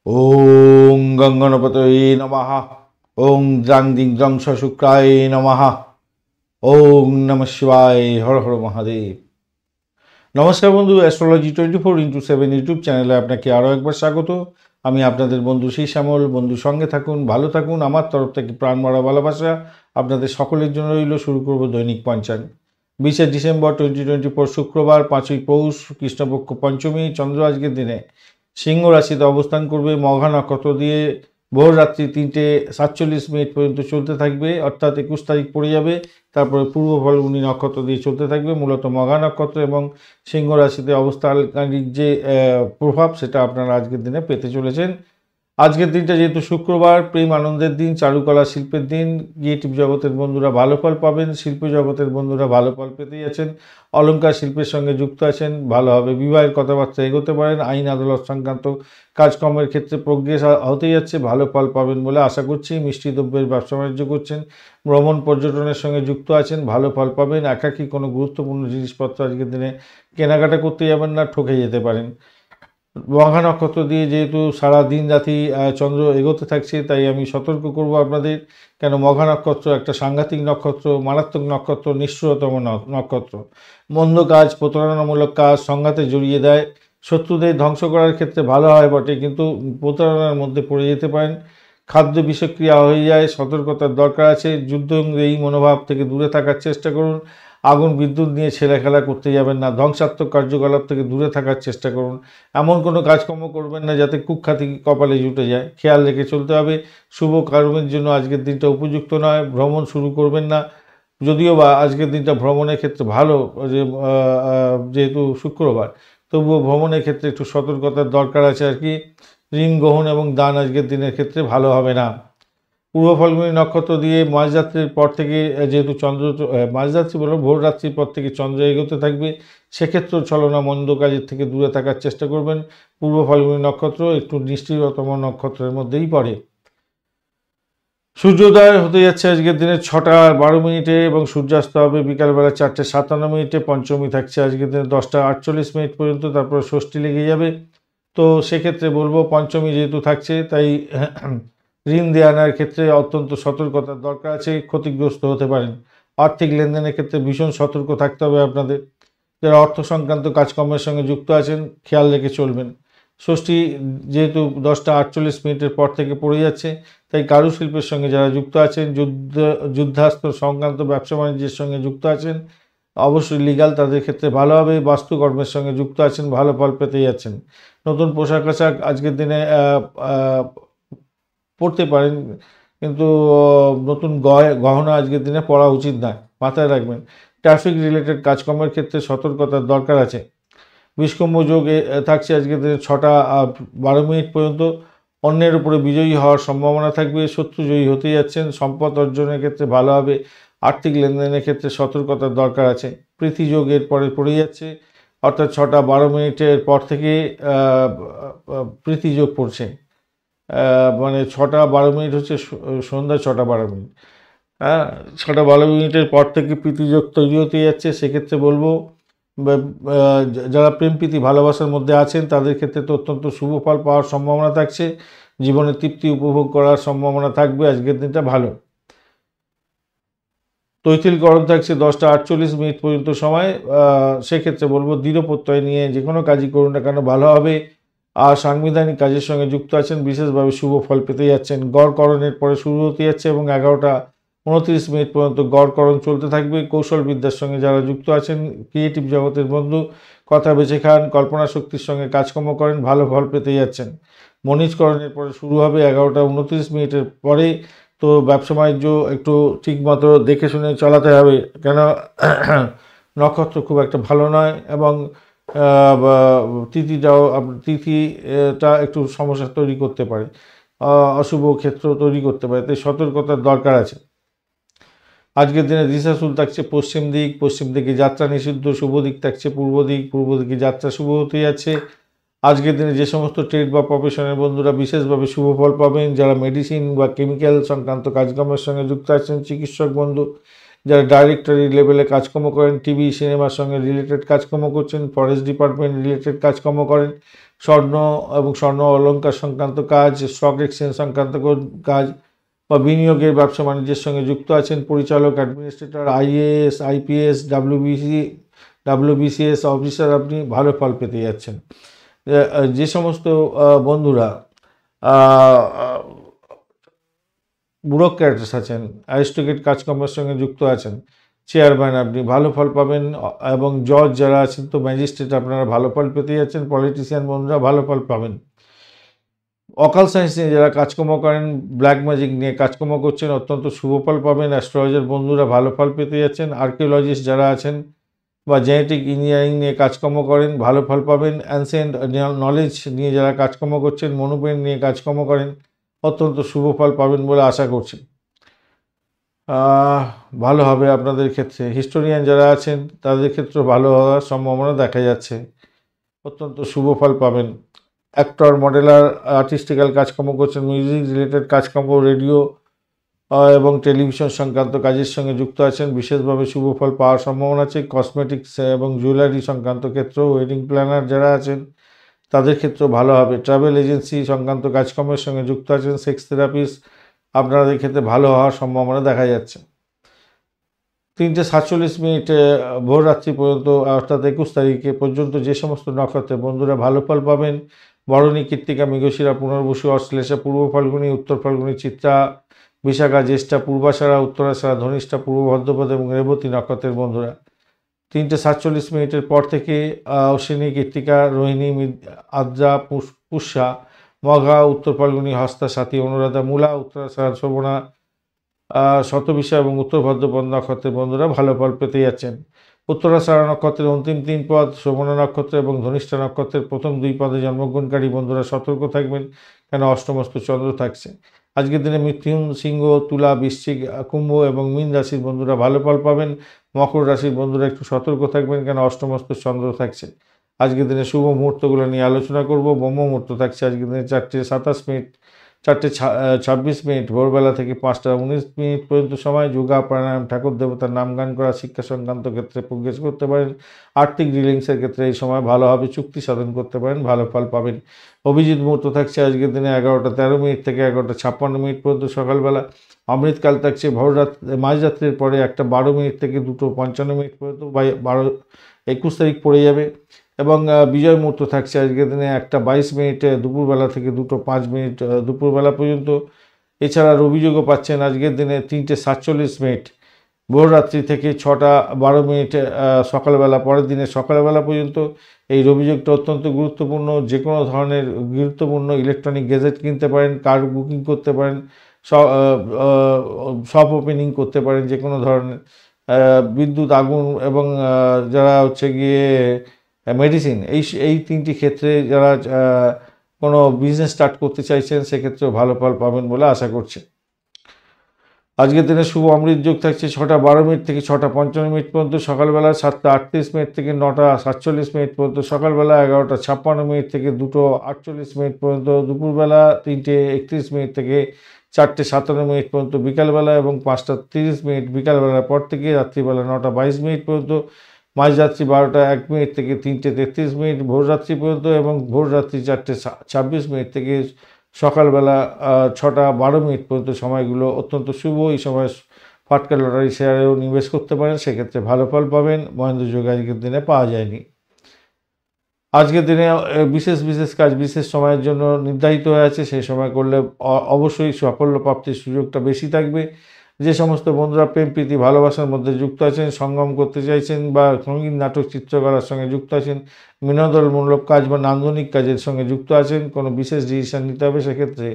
ওং গঙ্গণপতয়ে নমঃ। ওং দ্রাং দিং দ্রং শুক্রায় নমঃ। ওং নমঃ শিবায়। হর হর মহাদেব। নমস্কার বন্ধু, অ্যাস্ট্রোলজি 24x7 ইউটিউব চ্যানেলে আপনাকে আরও একবার স্বাগত। আমি আপনাদের বন্ধু শ্রী শ্যামল। বন্ধু সঙ্গে থাকুন, ভালো থাকুন। আমার তরফ থেকে প্রাণ ভরা ভালোবাসা আপনাদের সকলের জন্য রইল। শুরু করব দৈনিক পঞ্চাঙ্গ। 20শে ডিসেম্বর 2024 শুক্রবার, 5ই পৌষ, কৃষ্ণপক্ষ পঞ্চমী। চন্দ্র আজকের দিনে সিংহ রাশিতে অবস্থান করবে। মঘা নক্ষত্র দিয়ে ভোর রাত্রি 3:47 পর্যন্ত চলতে থাকবে, অর্থাৎ 21 তারিখ পড়ে যাবে। তারপরে পূর্ব ফাল্গুনী নক্ষত্র দিয়ে চলতে থাকবে। মূলত মঘা নক্ষত্র এবং সিংহ রাশিতে অবস্থানকারীর যে প্রভাব, সেটা আপনারা আজকের দিনে পেতে চলেছেন। আজকের দিনটা যেহেতু শুক্রবার, প্রেম আনন্দের দিন, চারুকলা শিল্পের দিন। ক্রিয়েটিভ জগতের বন্ধুরা ভালো ফল পাবেন, শিল্প জগতের বন্ধুরা ভালো ফল পেতেই আছেন। অলংকার শিল্পের সঙ্গে যুক্ত আছেন, ভালো হবে। বিবাহের কথাবার্তা এগোতে পারেন। আইন আদালত সংক্রান্ত কাজকর্মের ক্ষেত্রে প্রোগ্রেস হতেই যাচ্ছে, ভালো ফল পাবেন বলে আশা করছি। মিষ্টি দ্রব্যের ব্যবসা বাণিজ্য করছেন, ভ্রমণ পর্যটনের সঙ্গে যুক্ত আছেন, ভালো ফল পাবেন। একাকী কোনো গুরুত্বপূর্ণ জিনিসপত্র আজকের দিনে কেনাকাটা করতে যাবেন না, ঠকে যেতে পারেন। মঘা নক্ষত্র দিয়ে যেহেতু সারা দিন রাতি চন্দ্র এগোতে থাকছে, তাই আমি সতর্ক করব আপনাদের। কেন, মঘা নক্ষত্র একটা সাংঘাতিক নক্ষত্র, মারাত্মক নক্ষত্র, নিষ্ঠুরতম নক্ষত্র। মন্দ কাজ, প্রতারণামূলক কাজ সংঘাতে জড়িয়ে দেয়। শত্রুদের ধ্বংস করার ক্ষেত্রে ভালো হয় বটে, কিন্তু প্রতারণার মধ্যে পড়ে যেতে পারেন। খাদ্য বিষক্রিয়া হয়ে যায়, সতর্কতার দরকার আছে। যুদ্ধ এই মনোভাব থেকে দূরে থাকার চেষ্টা করুন। আগুন বিদ্যুৎ নিয়ে ছেলেখেলা করতে যাবেন না। ধ্বংসাত্মক কার্যকলাপ থেকে দূরে থাকার চেষ্টা করুন। এমন কোনো কাজকর্ম করবেন না যাতে কুখ্যাতি কপালে জুটে যায়, খেয়াল রেখে চলতে হবে। শুভ কর্মের জন্য আজকের দিনটা উপযুক্ত নয়। ভ্রমণ শুরু করবেন না, যদিও বা আজকের দিনটা ভ্রমণের ক্ষেত্রে ভালো, যেহেতু শুক্রবার, তবুও ভ্রমণের ক্ষেত্রে একটু সতর্কতার দরকার আছে আর কি। ঋণ গ্রহণ এবং দান আজকের দিনের ক্ষেত্রে ভালো হবে না। পূর্ব ফাল্গুনী নক্ষত্র দিয়ে মাঝরাত্রির পর থেকে, যেহেতু চন্দ্র মাঝরাত্রি বলো ভোর রাত্রির পর থেকে চন্দ্র এগোতে থাকবে, সেক্ষেত্রেও ছলনা মন্দ কাজের থেকে দূরে থাকার চেষ্টা করবেন। পূর্ব ফাল্গুনী নক্ষত্র একটু নিষ্ঠুরতম নক্ষত্রের মধ্যেই পড়ে। সূর্যোদয় হতে যাচ্ছে আজকের দিনে 6:12 এবং সূর্যাস্ত হবে বিকালবেলা 4:57। পঞ্চমী থাকছে আজকের দিনে 10:48 পর্যন্ত, তারপর ষষ্ঠী লেগে যাবে। তো সেক্ষেত্রে বলবো, পঞ্চমী যেহেতু থাকছে, তাই ঋণ দেওয়ার ক্ষেত্রে অত্যন্ত সতর্কতার দরকার আছে, ক্ষতিগ্রস্ত হতে পারেন। আর্থিক লেনদেনের ক্ষেত্রে ভীষণ সতর্ক থাকতে হবে আপনাদের। যারা অর্থ সংক্রান্ত কাজকর্মের সঙ্গে যুক্ত আছেন, খেয়াল রেখে চলবেন। ষষ্ঠী যেহেতু 10:48 পর থেকে পড়ে যাচ্ছে, তাই কারুশিল্পের সঙ্গে যারা যুক্ত আছেন, যুদ্ধাস্ত্র সংক্রান্ত ব্যবসা বাণিজ্যের সঙ্গে যুক্ত আছেন, অবশ্যই লিগাল, তাদের ক্ষেত্রে ভালো হবে। বাস্তুকর্মের সঙ্গে যুক্ত আছেন, ভালো ফল পেতে যাচ্ছেন। নতুন পোশাক আশাক আজকের দিনে পড়তে পারেন, কিন্তু নতুন গহনা আজকের দিনে পরা উচিত নয়, মাথায় রাখবেন। ট্রাফিক রিলেটেড কাজকর্মের ক্ষেত্রে সতর্কতার দরকার আছে। বিষকুম্ভ যোগে থাকছে আজকের দিনে 6:12 পর্যন্ত। অন্যের উপরে বিজয়ী হওয়ার সম্ভাবনা থাকবে, শত্রু জয়ী হতে যাচ্ছেন। সম্পদ অর্জনের ক্ষেত্রে ভালো হবে। আর্থিক লেনদেনের ক্ষেত্রে সতর্কতার দরকার আছে। প্রীতি যোগের পরে পড়ে যাচ্ছে, অর্থাৎ 6:12 পর থেকে প্রীতি যোগ পড়ছে। মানে 6:12 হচ্ছে সন্ধ্যা 6:12। হ্যাঁ, 6:12 পর থেকে প্রীতিযোগ তৈরি হতে যাচ্ছে। সেক্ষেত্রে বলবো, যারা প্রেম প্রীতি ভালোবাসার মধ্যে আছেন, তাদের ক্ষেত্রে তো অত্যন্ত শুভ ফল পাওয়ার সম্ভাবনা থাকছে। জীবনে তৃপ্তি উপভোগ করার সম্ভাবনা থাকবে। আজকের দিনটা ভালো। তৈতিলকরণ থাকছে 10:48 পর্যন্ত সময়। সেক্ষেত্রে বলবো, দৃঢ় প্রত্যয় নিয়ে যে কোনো কাজই করুন না কেন, ভালো হবে। আর সাংবিধানিক কাজের সঙ্গে যুক্ত আছেন, বিশেষভাবে শুভ ফল পেতে যাচ্ছেন। গড়করণের পরে শুরু হতে যাচ্ছে এবং 11:29 পর্যন্ত গড়করণ চলতে থাকবে। কৌশল বিদ্যার সঙ্গে যারা যুক্ত আছেন, ক্রিয়েটিভ জগতের বন্ধু, কথা বেছে খান, কল্পনা শক্তির সঙ্গে কাজকর্ম করেন, ভালো ফল পেতে যাচ্ছেন। মনীষকরণের পরে শুরু হবে 11:29 পরে। তো ব্যবসা বাণিজ্য একটু ঠিক মতো দেখে শুনে চালাতে হবে, কেন নক্ষত্র খুব একটা ভালো নয়, এবং তিথিটা একটু সমস্যা তৈরি করতে পারে, অশুভ ক্ষেত্র তৈরি করতে পারে, তাই সতর্কতার দরকার আছে। আজকের দিনে দিশাশুল থাকছে পশ্চিম দিক, পশ্চিম দিকে যাত্রা নিষিদ্ধ। শুভ দিক থাকছে পূর্ব দিক, পূর্ব দিকে যাত্রা শুভ হতে যাচ্ছে। আজকের দিনে যে সমস্ত ট্রেড বা প্রফেশনের বন্ধুরা বিশেষভাবে শুভ ফল পাবেন, যারা মেডিসিন বা কেমিক্যাল সংক্রান্ত কাজকর্মের সঙ্গে যুক্ত আছেন, চিকিৎসক বন্ধু, যারা ডাইরেক্টরি লেভেলে কাজকর্ম করেন, টিভি সিনেমার সঙ্গে রিলেটেড কাজকর্ম করছেন, ফরেস্ট ডিপার্টমেন্ট রিলেটেড কাজকর্ম করেন, স্বর্ণ এবং স্বর্ণ অলংকার সংক্রান্ত কাজ, স্টক এক্সচেঞ্জ সংক্রান্ত কাজ বা বিনিয়োগের ব্যবসা বাণিজ্যের সঙ্গে যুক্ত আছেন, পরিচালক, administrator, IAS, IPS, WBCS officer, আপনি ভালো ফল পেতে যাচ্ছেন। যে সমস্ত বন্ধুরা ব্যুরোক্র্যাটস আছেন, অ্যারিস্টোক্রেট কাজকর্মের সঙ্গে যুক্ত আছেন, চেয়ারম্যান, আপনি ভালো ফল পাবেন। এবং জজ যারা আছেন, তো ম্যাজিস্ট্রেট, আপনারা ভালো ফল পেতে যাচ্ছেন। পলিটিশিয়ান বন্ধুরা ভালো ফল পাবেন। অকাল সায়েন্স নিয়ে যারা কাজকর্ম করেন, ব্ল্যাক ম্যাজিক নিয়ে কাজকর্ম করছেন, অত্যন্ত শুভ ফল পাবেন। অ্যাস্ট্রোলজার বন্ধুরা ভালো ফল পেতে যাচ্ছেন। আর্কিওলজিস্ট যারা আছেন বা জেনেটিক ইঞ্জিনিয়ারিং নিয়ে কাজকর্ম করেন, ভালো ফল পাবেন। অ্যানসিয়েন্ট নলেজ নিয়ে যারা কাজকর্ম করছেন, মনুমেন্ট নিয়ে কাজকর্ম করেন, অত্যন্ত শুভ ফল পাবেন বলে আশা করছি। ভালো হবে আপনাদের ক্ষেত্রে। হিস্টোরিয়ান যারা আছেন তাদের ক্ষেত্রে ভালো হওয়ার সম্ভাবনা দেখা যাচ্ছে, অত্যন্ত শুভ ফল পাবেন। অ্যাক্টর, মডেলার, আর্টিস্টিক্যাল কাজকর্ম করছেন, মিউজিক রিলেটেড কাজকর্ম, রেডিও এবং টেলিভিশন সংক্রান্ত কাজের সঙ্গে যুক্ত আছেন, বিশেষভাবে শুভ ফল পাওয়ার সম্ভাবনা আছে। কসমেটিক্স এবং জুয়েলারি সংক্রান্ত ক্ষেত্র, ওয়েডিং প্ল্যানার যারা আছেন তাদের ক্ষেত্রেও ভালো হবে। ট্রাভেল এজেন্সি সংক্রান্ত কাজকর্মের সঙ্গে যুক্ত আছেন, সেক্স থেরাপিস্ট, আপনাদের ক্ষেত্রে ভালো হওয়ার সম্ভাবনা দেখা যাচ্ছে। 3:47 ভোর রাত্রি পর্যন্ত, অর্থাৎ 21 তারিখে পর্যন্ত যে সমস্ত নক্ষত্রে বন্ধুরা ভালো ফল পাবেন: ভরণী, কৃত্তিকা, মৃগশিরা, পুনর্বসু, অশ্লেষা, পূর্ব ফাল্গুনী, উত্তর ফাল্গুনী, চিত্রা, বিশাখা, জ্যেষ্ঠা, পূর্বাষাঢ়া, উত্তরাষাঢ়া, ধনিষ্ঠা, পূর্ব ভাদ্রপদ এবং রেবতী নক্ষত্রের বন্ধুরা। 3:47 পর থেকে অশ্বিনী, কৃত্তিকা, রোহিণী, আদ্রা, পুষ্যা, মঘা, উত্তর ফাল্গুনী, হস্তা, সাথী, অনুরাধা, মূলা, উত্তরাষাঢ়া, শোভনা, শতবিশা এবং উত্তর ভাদ্রপদ নক্ষত্রের বন্ধুরা ভালো ফল পেতে যাচ্ছেন। উত্তরাষাঢ়া নক্ষত্রের অন্তিম 3 পদ, শোভনা নক্ষত্র এবং ধনিষ্ঠা নক্ষত্রের প্রথম 2 পদে জন্মগ্রহণকারী বন্ধুরা সতর্ক থাকবেন, কেন অষ্টমস্ত চন্দ্র থাকছে। আজকের দিনে মিথুন, সিংহ, তুলা, বৃশ্চিক, কুম্ভ এবং মীন রাশির বন্ধুরা ভালো ফল পাবেন। মকর রাশির বন্ধুরা একটু সতর্ক থাকবেন, কেন অষ্টমস্ত চন্দ্র থাকছে। আজকের দিনে শুভ মুহূর্তগুলো নিয়ে আলোচনা করব। ব্রহ্ম মুহূর্ত থাকছে আজকের দিনে 4:27, 4:26 ভোরবেলা থেকে 5:19 পর্যন্ত সময়। যোগা, প্রাণায়াম, ঠাকুর দেবতার নাম গান করা, শিক্ষা সংক্রান্ত ক্ষেত্রে প্রোগ্রেস করতে পারেন। আর্থিক ডিলিংসের ক্ষেত্রে এই সময় ভালো হবে, চুক্তি সাধন করতে পারেন, ভালো ফল পাবেন। অভিজিৎ মুহূর্ত থাকছে আজকের দিনে 11:13 থেকে 11:56 পর্যন্ত সকালবেলা। অমৃতকাল থাকছে মাঝরাত্রির পরে 1:12 থেকে 2:55 পর্যন্ত, 21 তারিখ পড়ে যাবে। এবং বিজয় মুহূর্ত থাকছে আজকের দিনে 1:22 দুপুরবেলা থেকে 2:05 দুপুরবেলা পর্যন্ত। এছাড়া রবিযোগও পাচ্ছেন আজকের দিনে 3:47 ভোররাত্রি থেকে 6:12 সকালবেলা, পরের দিনে সকালবেলা পর্যন্ত। এই রবিযোগটা অত্যন্ত গুরুত্বপূর্ণ। যে কোনো ধরনের গুরুত্বপূর্ণ ইলেকট্রনিক গ্যাজেট কিনতে পারেন, কার বুকিং করতে পারেন, শপ ওপেনিং করতে পারেন, যে কোনো ধরনের বিদ্যুৎ, আগুন এবং যারা হচ্ছে গিয়ে মেডিসিন, এই 3টি ক্ষেত্রে যারা কোনো বিজনেস স্টার্ট করতে চাইছেন সেক্ষেত্রেও ভালো ফল পাবেন বলে আশা করছি। আজকের দিনে শুভ অমৃত যোগ থাকছে 6:12 থেকে 6:55 পর্যন্ত সকালবেলা, 7:38 থেকে 9:47 পর্যন্ত সকালবেলা, 11:56 থেকে 2:48 পর্যন্ত দুপুরবেলা, 3:31 থেকে 4:57 পর্যন্ত বিকালবেলা এবং 5:30 বিকালবেলার পর থেকে রাত্রিবেলা 9:22 পর্যন্ত। মাঝরাত্রি 12:01 থেকে 3:33 ভোররাত্রি পর্যন্ত এবং ভোররাত্রি 4:26 থেকে সকালবেলা 6:12 পর্যন্ত সময়গুলো অত্যন্ত শুভ। এই সময় ফাটকা লটারি শেয়ারেও নিবেশ করতে পারেন, সেক্ষেত্রে ভালো ফল পাবেন। মহেন্দ্র যোগ আজকের দিনে পাওয়া যায়নি। আজকের দিনে বিশেষ কাজ বিশেষ সময়ের জন্য নির্ধারিত হয়ে আছে, সেই সময় করলে অবশ্যই সাফল্য প্রাপ্তির সুযোগটা বেশি থাকবে। যে সমস্ত বন্ধুরা প্রেম, প্রীতি, ভালোবাসার মধ্যে যুক্ত আছেন, সঙ্গম করতে চাইছেন বা সঙ্গীত, নাটক, চিত্রকলার সঙ্গে যুক্ত আছেন, বিনোদনমূলক কাজ বা নান্দনিক কাজের সঙ্গে যুক্ত আছেন, কোনো বিশেষ ডিসিশন নিতে হবে, সেক্ষেত্রে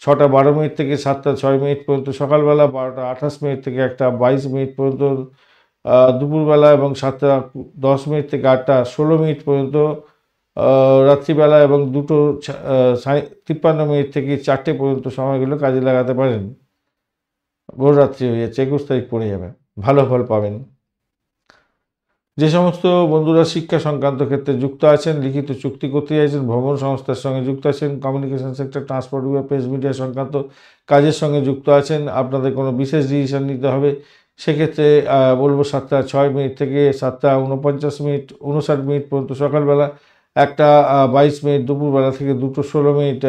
6:12 থেকে 7:06 পর্যন্ত সকালবেলা, 12:28 থেকে 1:22 পর্যন্ত দুপুরবেলা এবং 7:10 থেকে 8:16 পর্যন্ত রাত্রিবেলা এবং 2:53 থেকে 4টে পর্যন্ত সময়গুলো কাজে লাগাতে পারেন। ভোররাত্রি হয়ে যাচ্ছে, 21 তারিখ পড়ে যাবে, ভালো ফল পাবেন। যে সমস্ত বন্ধুরা শিক্ষা সংক্রান্ত ক্ষেত্রে যুক্ত আছেন, লিখিত চুক্তি করতে চাইছেন, ভ্রমণ সংস্থার সঙ্গে যুক্ত আছেন, কমিউনিকেশন সেক্টর, ট্রান্সপোর্ট বিভাগ, প্রেস মিডিয়া সংক্রান্ত কাজের সঙ্গে যুক্ত আছেন, আপনাদের কোনো বিশেষ ডিসিশন নিতে হবে, সেক্ষেত্রে বলবো 7:06 থেকে 7:49 পর্যন্ত সকালবেলা, 1:22 দুপুরবেলা থেকে 2:16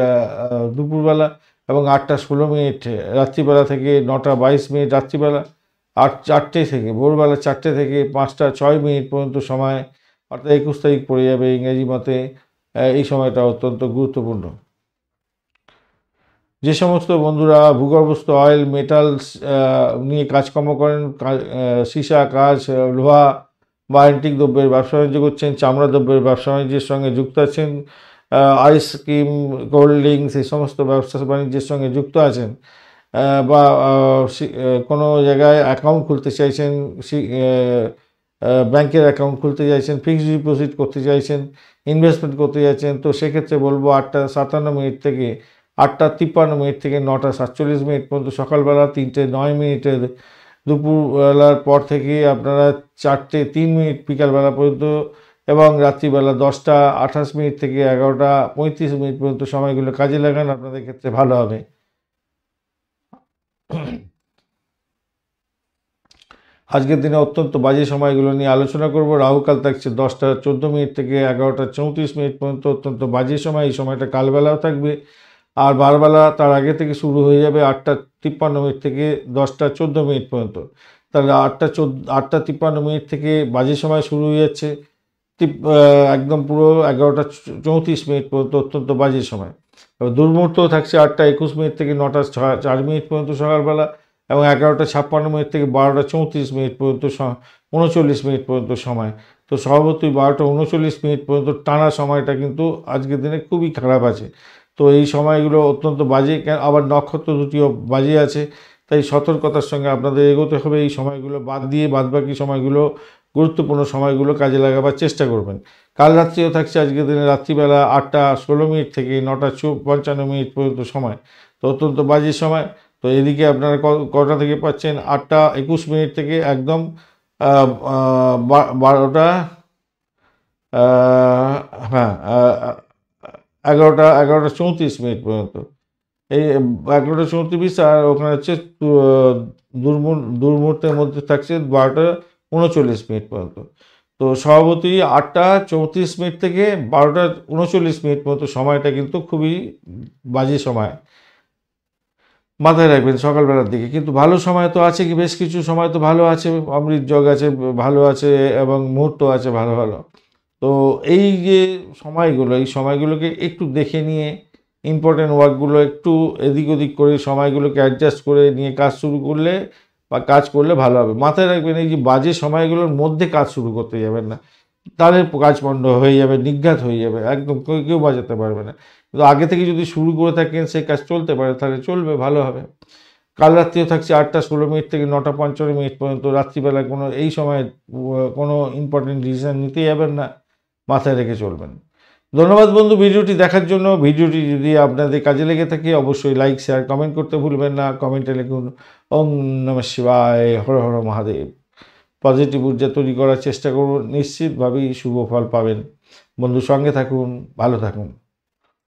দুপুরবেলা, এবং 8:16 রাত্রিবেলা থেকে 9:22 রাত্রিবেলা, 4টে থেকে ভোরবেলা 4টে থেকে 5:06 পর্যন্ত সময়, অর্থাৎ 21 তারিখ পড়ে যাবে ইংরেজি মতে। এই সময়টা অত্যন্ত গুরুত্বপূর্ণ। যে সমস্ত বন্ধুরা ভূগর্ভস্থ অয়েল মেটালস নিয়ে কাজকর্ম করেন, সীসা কাঁচ লোহা বা অ্যান্টিক দ্রব্যের ব্যবসা বাণিজ্য করছেন, চামড়া দ্রব্যের ব্যবসা বাণিজ্যের সঙ্গে যুক্ত আছেন, আইসক্রিম কোল্ড ড্রিঙ্কস এই সমস্ত ব্যবসা বাণিজ্যের সঙ্গে যুক্ত আছেন, বা কোনো জায়গায় অ্যাকাউন্ট খুলতে চাইছেন, ব্যাংকের অ্যাকাউন্ট খুলতে চাইছেন, ফিক্সড ডিপোজিট করতে চাইছেন, ইনভেস্টমেন্ট করতে চাইছেন, তো সেক্ষেত্রে বলবো 8:57 থেকে 8:53 থেকে 9:47 পর্যন্ত সকালবেলা, 3:09 দুপুরবেলার পর থেকে আপনারা 4:03 বিকালবেলা পর্যন্ত, এবং রাত্রিবেলা 10:28 থেকে 11:35 পর্যন্ত সময়গুলো কাজে লাগান, আপনাদের ক্ষেত্রে ভালো হবে। আজকের দিনে অত্যন্ত বাজে সময়গুলো নিয়ে আলোচনা করব। রাহুকাল থাকছে 10:14 থেকে 11:34 পর্যন্ত, অত্যন্ত বাজে সময়। এই সময়টা কালবেলাও থাকবে, আর বারবেলা তার আগে থেকে শুরু হয়ে যাবে 8:53 থেকে 10:14 পর্যন্ত। তাহলে 8:53 থেকে বাজে সময় শুরু হয়ে যাচ্ছে, একদম পুরো 11:34 পর্যন্ত অত্যন্ত বাজে সময়। দুর্মুহূর্ত থাকছে 8:21 থেকে 9:04 পর্যন্ত সকালবেলা, এবং 11:56 থেকে 12:34 পর্যন্ত, 39 পর্যন্ত সময়। তো স্বভাবতই 12:39 পর্যন্ত টানা সময়টা কিন্তু আজকের দিনে খুবই খারাপ আছে। তো এই সময়গুলো অত্যন্ত বাজে, আবার নক্ষত্র দুটিও বাজে আছে, তাই সতর্কতার সঙ্গে আপনাদের এগোতে হবে। এই সময়গুলো বাদ দিয়ে বাদবাকি সময়গুলো, গুরুত্বপূর্ণ সময়গুলো কাজে লাগাবার চেষ্টা করবেন। কাল রাত্রিও থাকছে আজকের দিনে রাত্রিবেলা 8:16 থেকে 9:55 পর্যন্ত সময়, তো অত্যন্ত বাজে সময়। তো এদিকে আপনারা কটা থেকে পাচ্ছেন? 8:21 থেকে একদম 12টা, হ্যাঁ, 11:34 পর্যন্ত। এই 11:34, আর ওখানে হচ্ছে দুর্মুহূর্তের মধ্যে থাকছে 12:39 পর্যন্ত। তো স্বভাবতই 8:34 থেকে 12:39 পর্যন্ত সময়টা কিন্তু খুবই বাজে সময়, মাথায় রাখবেন সকালবেলার দিকে। কিন্তু ভালো সময় তো আছে, কি বেশ কিছু সময় তো ভালো আছে, অমৃত যোগ আছে, ভালো আছে, এবং মুহূর্ত আছে ভালো ভালো। তো এই যে সময়গুলো, এই সময়গুলোকে একটু দেখে নিয়ে, ইম্পর্টেন্ট ওয়ার্কগুলো একটু এদিক ওদিক করে, সময়গুলোকে অ্যাডজাস্ট করে নিয়ে কাজ শুরু করলে বা কাজ করলে ভালো হবে। মাথায় রাখবেন, এই যে বাজে সময়গুলোর মধ্যে কাজ শুরু করতে যাবেন না, তাহলে কাজ পণ্ড হয়ে যাবে, নিঘাত হয়ে যাবে, একদম কেউ বাজাতে পারবে না। কিন্তু আগে থেকে যদি শুরু করে থাকেন, সেই কাজ চলতে পারে, তাহলে চলবে, ভালো হবে। কাল রাত্রিও থাকছে 8:16 থেকে 9:55 পর্যন্ত। রাত্রিবেলা কোনো এই সময় কোনো ইম্পর্টেন্ট ডিসিশন নিতে যাবেন না, মাথায় রেখে চলবেন। ধন্যবাদ বন্ধু ভিডিওটি দেখার জন্য। ভিডিওটি যদি আপনাদের কাজে লেগে থাকে, অবশ্যই লাইক শেয়ার কমেন্ট করতে ভুলবেন না। কমেন্টে লিখুন ওম নমঃ শিবায়, হর হর মহাদেব। পজিটিভ ঊর্জা তৈরি করার চেষ্টা করুন, নিশ্চিতভাবেই শুভ ফল পাবেন। বন্ধু সঙ্গে থাকুন, ভালো থাকুন।